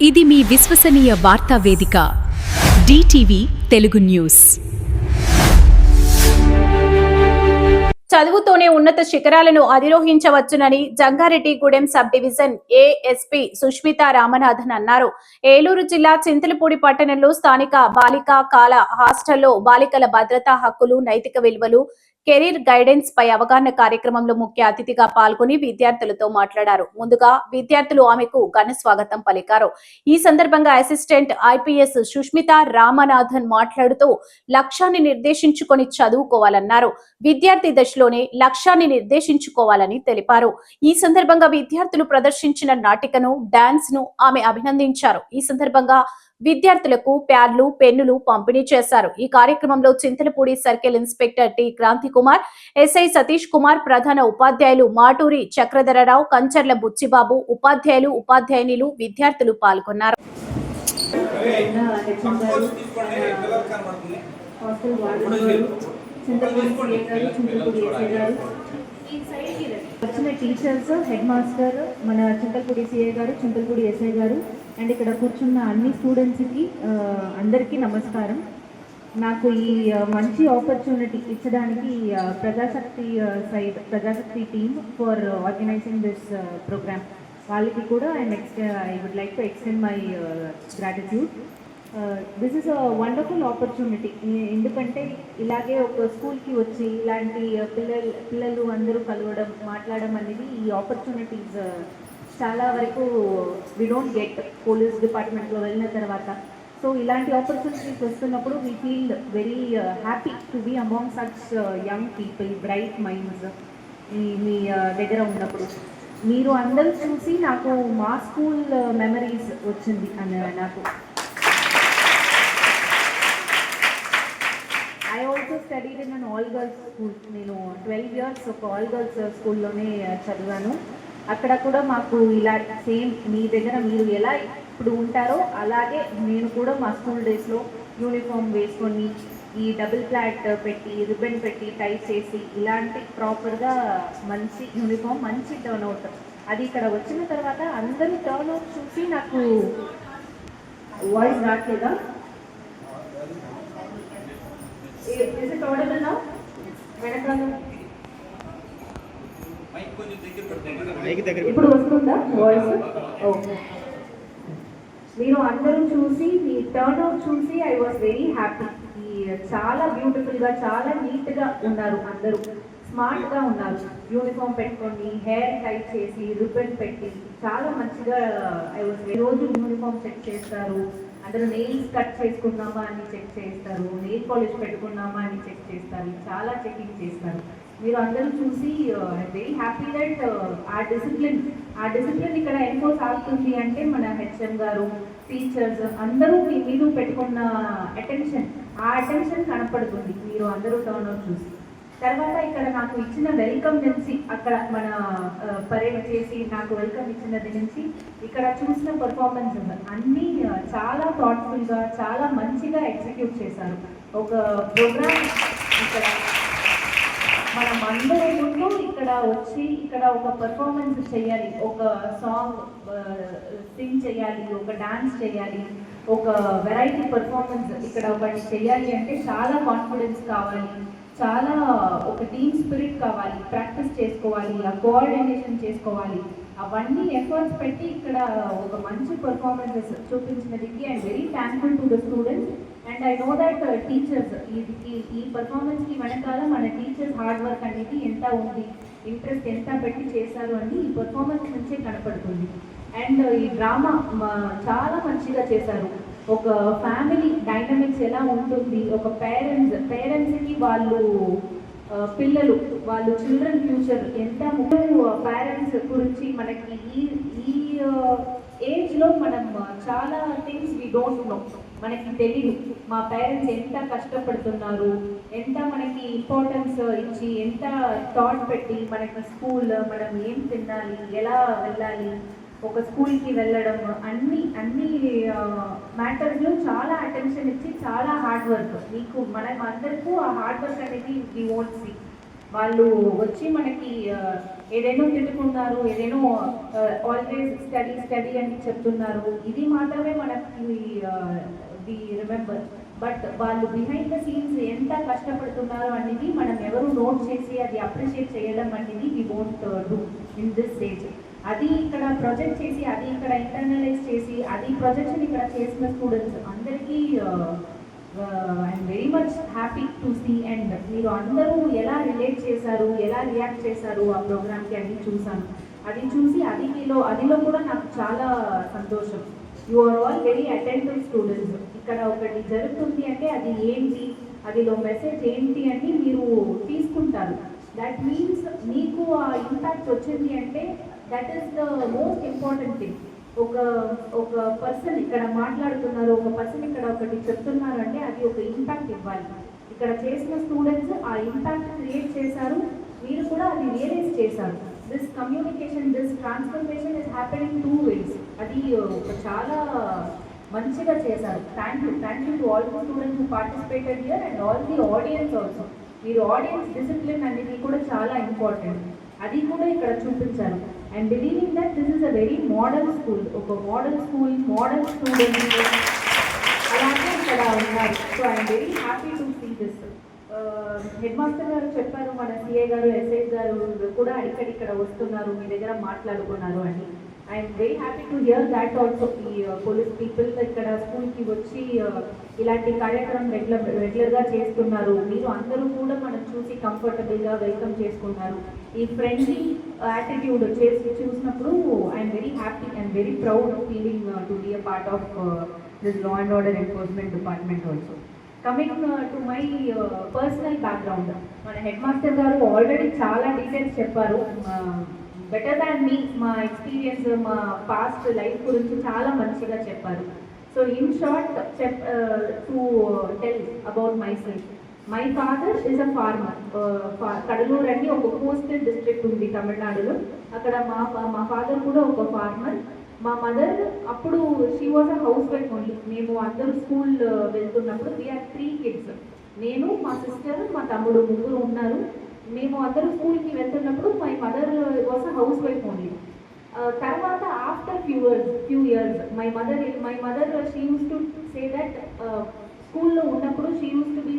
ఇది మీ విశ్వసనీయ వార్తా వేదిక DTV తెలుగు న్యూస్. చదువుతోనే ఉన్నత శిఖరాలను అధిరోహించవచ్చునని Jangareddygudem sub division ASP Sushmita Ramanathan అన్నారు. ఏలూరు జిల్లా చింతలపూడి పట్టణంలో స్థానిక బాలికా కాల హాస్టల్లో బాలికల భద్రతా హక్కులు, నైతిక విలువలు, కెరీర్ గైడెన్స్ పై అవగాహన కార్యక్రమంలో ముఖ్య అతిథిగా పాల్గొని విద్యార్థులతో మాట్లాడారు. ముందుగా విద్యార్థులు ఆమెకు ఘన స్వాగతం పలికారు. ఈ సందర్భంగా అసిస్టెంట్ IPS సుష్మితా రామనాథన్ మాట్లాడుతూ లక్ష్యాన్ని నిర్దేశించుకొని చదువుకోవాలన్నారు. విద్యార్థి దశలోనే లక్ష్యాన్ని నిర్దేశించుకోవాలని తెలిపారు. ఈ సందర్భంగా విద్యార్థులు ప్రదర్శించిన నాటికను, డాన్స్ ను ఆమె అభినందించారు. ఈ సందర్భంగా విద్యార్థులకు ప్యాడ్లు, పెన్నులు పంపిణీ చేశారు. ఈ కార్యక్రమంలో Chintalapudi circle inspector T Kranthi Kumar, SI Satish Kumar, ప్రధాన ఉపాధ్యాయులు మాటూరి చక్రధరరావు, కంచర్ల బుచ్చిబాబు, ఉపాధ్యాయులు, ఉపాధ్యాయునిలు, విద్యార్థులు పాల్గొన్నారు. వచ్చిన టీచర్స్, హెడ్ మాస్టర్, మన చింతలపూడి CA గారు, చింతలపూడి SI గారు అండ్ ఇక్కడ కూర్చున్న అన్ని స్టూడెంట్స్కి అందరికీ నమస్కారం. నాకు ఈ మంచి ఆపర్చునిటీ ఇచ్చడానికి Prajasakti team for organising this programme వాళ్ళకి కూడా I would like to extend my gratitude. This is a wonderful opportunity. ఎందుకంటే ఇలాగే ఒక స్కూల్కి వచ్చి ఇలాంటి పిల్లలు అందరూ కలవడం, మాట్లాడడం అనేది ఈ ఆపర్చునిటీస్ చాలా వరకు వి డోంట్ గెట్ పోలీస్ డిపార్ట్మెంట్లో వెళ్ళిన తర్వాత. సో ఇలాంటి ఆపర్చునిటీస్ వస్తున్నప్పుడు we feel very happy to be among such young people, bright minds మీ దగ్గర ఉన్నప్పుడు. మీరు అందరూ చూసి నాకు మా స్కూల్ మెమరీస్ వచ్చింది నాకు. I also studied in an all girls school. నేను 12 years ఒక ఆల్ గర్ల్స్ స్కూల్లోనే చదివాను. అక్కడ కూడా మాకు ఇలా సేమ్ మీ దగ్గర మీరు ఎలా ఇప్పుడు ఉంటారో అలాగే నేను కూడా మా స్కూల్ డేస్లో యూనిఫామ్ వేసుకొని ఈ డబుల్ ఫ్లాట్ పెట్టి, రిబ్బన్ పెట్టి, టై చేసి ఇలాంటి ప్రాపర్గా మంచి యూనిఫామ్, మంచి టర్న్అవుట్. అది ఇక్కడ వచ్చిన తర్వాత అందరూ టర్న్అవుట్ చూసి నాకు వాయిస్ రాట్లేదా? ఇప్పుడు వస్తుందా వాయిస్? ఓకే. మీరు అందరూ చూసి మీ టర్న్అవుట్ చూసి ఐ వాజ్ వెరీ హ్యాపీ. చాలా బ్యూటిఫుల్గా, చాలా నీట్గా ఉన్నారు, అందరూ స్మార్ట్గా ఉన్నారు. యూనిఫామ్ పెట్టుకోండి, హెయిర్ టైట్ చేసి, రిబ్బన్ పెట్టి చాలా మంచిగా ఐ వాజ్. రోజు యూనిఫామ్ చెక్ చేస్తారు, అందరూ నెయిల్స్ కట్ చేసుకున్నామా అని చెక్ చేస్తారు, నెయిల్ పాలిష్ పెట్టుకున్నామా అని చెక్ చేస్తారు, చాలా చెకింగ్ చేస్తారు. మీరు అందరూ చూసి వెరీ హ్యాపీ దట్ ఆ డిసిప్లిన్ ఇక్కడ ఎన్ఫోర్స్ అవుతుంది అంటే మన HM గారు, టీచర్స్ అందరూ మీరు పెట్టుకున్న ఆ అటెన్షన్ కనపడుతుంది మీరు అందరూ టర్న్అవుట్ చూసి. తర్వాత ఇక్కడ నాకు ఇచ్చిన వెల్కమ్ నుంచి, అక్కడ మన పరేడ్ చేసి నాకు వెల్కమ్ ఇచ్చినది నుంచి ఇక్కడ చూసిన పర్ఫార్మెన్స్ అన్నీ చాలా థాట్ఫుల్గా, చాలా మంచిగా ఎగ్జిక్యూట్ చేశారు. ఒక ప్రోగ్రామ్ ఇక్కడ మనం అందరూ ముందు ఇక్కడ వచ్చి ఇక్కడ ఒక పర్ఫార్మెన్స్ చేయాలి, ఒక సాంగ్ సింగ్ చేయాలి, ఒక డాన్స్ చేయాలి, ఒక వెరైటీ పర్ఫార్మెన్స్ ఇక్కడ ఒకటి చేయాలి అంటే చాలా కాన్ఫిడెన్స్ కావాలి, చాలా ఒక టీమ్ స్పిరిట్ కావాలి, ప్రాక్టీస్ చేసుకోవాలి, ఆ కోఆర్డినేషన్ చేసుకోవాలి. అవన్నీ ఎఫర్ట్స్ పెట్టి ఇక్కడ ఒక మంచి పర్ఫార్మెన్సెస్ చూపించినదికి I'm very thankful to the students. And I know that teachers ఈ పర్ఫార్మెన్స్కి వెనకాల మన టీచర్స్ హార్డ్ వర్క్ అనేది ఎంత ఉంది, ఇంట్రెస్ట్ ఎంత పెట్టి చేశారు అని ఈ పర్ఫార్మెన్స్ నుంచే కనపడుతుంది. అండ్ ఈ డ్రామా చాలా మంచిగా చేశారు. ఒక ఫ్యామిలీ డైనమిక్స్ ఎలా ఉంటుంది, ఒక పేరెంట్స్కి పిల్లలు, వాళ్ళు చిల్డ్రన్ ఫ్యూచర్ ఎంత ముఖ్యం, పేరెంట్స్ గురించి మనకి ఈ ఏజ్లో మనం చాలా థింగ్స్ వీ డోంట్ నో, మనకి తెలియదు. మా పేరెంట్స్ ఎంత కష్టపడుతున్నారు, ఎంత మనకి ఇంపార్టెన్స్ ఇచ్చి, ఎంత థాట్ పెట్టి మనకి స్కూల్, మనం ఏం తినాలి, ఎలా వెళ్ళాలి, ఒక స్కూల్కి వెళ్ళడం, అన్ని మ్యాటర్స్లో చాలా అటెన్షన్ ఇచ్చి చాలా హార్డ్ వర్క్. మీకు అందరికీ ఆ హార్డ్ వర్క్ అనేది వీ వోంట్ సీ. వాళ్ళు వచ్చి మనకి ఏదైనా తిట్టుకున్నారు, ఏదైనా ఆల్వేస్ స్టడీ స్టడీ అని చెప్తున్నారు. ఇది మాత్రమే మనకి వి రిమెంబర్. బట్ వాళ్ళు బిహైండ్ ద సీన్స్ ఎంత కష్టపడుతున్నారో అనేది మనం ఎవరు నోట్ చేసి అది అప్రిషియేట్ చేయడం అనేది we won't do in this stage. అది ఇక్కడ ప్రొజెక్ట్ చేసి, అది ఇక్కడ ఇంటర్నలైజ్ చేసి, అది ప్రొజెక్షన్ ఇక్కడ చేసిన స్టూడెంట్స్ అందరికీ I'm very much happy to see. And మీరు అందరూ ఎలా రిలేట్ చేశారు, ఎలా రియాక్ట్ చేశారు ఆ ప్రోగ్రామ్కి అని చూసాను. అది చూసి అదిలో కూడా నాకు చాలా సంతోషం. You are all very attentive students. ఇక్కడ ఒకటి జరుగుతుంది అంటే అది ఏంటి, అదిలో మెసేజ్ ఏంటి అని మీరు తీసుకుంటారు. దట్ మీన్స్ మీకు ఆ ఇంపాక్ట్ వచ్చింది అంటే that is the most important thing. ఒక పర్సన్ ఇక్కడ మాట్లాడుతున్నారు, ఒక పర్సన్ ఇక్కడ ఒకటి చెప్తున్నారు అంటే అది ఒక ఇంపాక్ట్ ఇవ్వాలి. ఇక్కడ చేసిన స్టూడెంట్స్ ఆ ఇంపాక్ట్ క్రియేట్ చేశారు, మీరు కూడా అది రియలైజ్ చేశారు. This communication, this transformation is happening 2 ways. అది చాలా మంచిగా చేశారు. Thank you to all the students who participated here and all the audience also. మీరు ఆడియన్స్ డిసిప్లిన్ అనేది కూడా చాలా ఇంపార్టెంట్, అది కూడా ఇక్కడ చూపించారు. And believing that this is a very model school, ఒక మోడల్ స్కూల్, మోడల్ స్టూడెంట్స్ అలాగే ఇక్కడ ఉన్నారు. So I'm very happy to see this. Head master గారు చెప్పారు, మన సిఏ గారు, ఎస్ఐ గారు కూడా ఇక్కడ వస్తున్నారు, మీ దగ్గర మాట్లాడుకున్నారు అని. I'm very happy to hear that also. ఈ పోలీస్ పీపుల్ ఇక్కడ స్కూల్కి వచ్చి ఇలాంటి కార్యక్రమం రెగ్యులర్గా చేస్తున్నారు. మీరు అందరూ కూడా మనం చూసి కంఫర్టబుల్గా వెల్కమ్ చేసుకున్నారు. ఈ ఫ్రెండ్లీ యాటిట్యూడ్ చూసినప్పుడు I'm very happy and very proud feeling to be a part of this law and order enforcement department also. Coming to my personal background, మన హెడ్ మాస్టర్ గారు ఆల్రెడీ చాలా డీటెయిల్స్ చెప్పారు. Better than me, మా experience, మా past life గురించి చాలా మంచిగా చెప్పారు. So in short to tell about myself, my father is a farmer. Kadaluru అని ఒక కోస్టల్ డిస్ట్రిక్ట్ ఉంది తమిళనాడులో, అక్కడ మా ఫాదర్ కూడా ఒక ఫార్మర్. మా మదర్ అప్పుడు she was a housewife only. మేము అందరూ స్కూల్ వెళ్తున్నప్పుడు వీఆర్ 3 kids. నేను, మా సిస్టర్, మా తమ్ముడు, ముగ్గురు ఉన్నారు. మేము అందరూ స్కూల్కి వెళ్తున్నప్పుడు my mother was a housewife only. తర్వాత after few years my mother she used to say that స్కూల్లో ఉన్నప్పుడు షీ యూస్ టు బి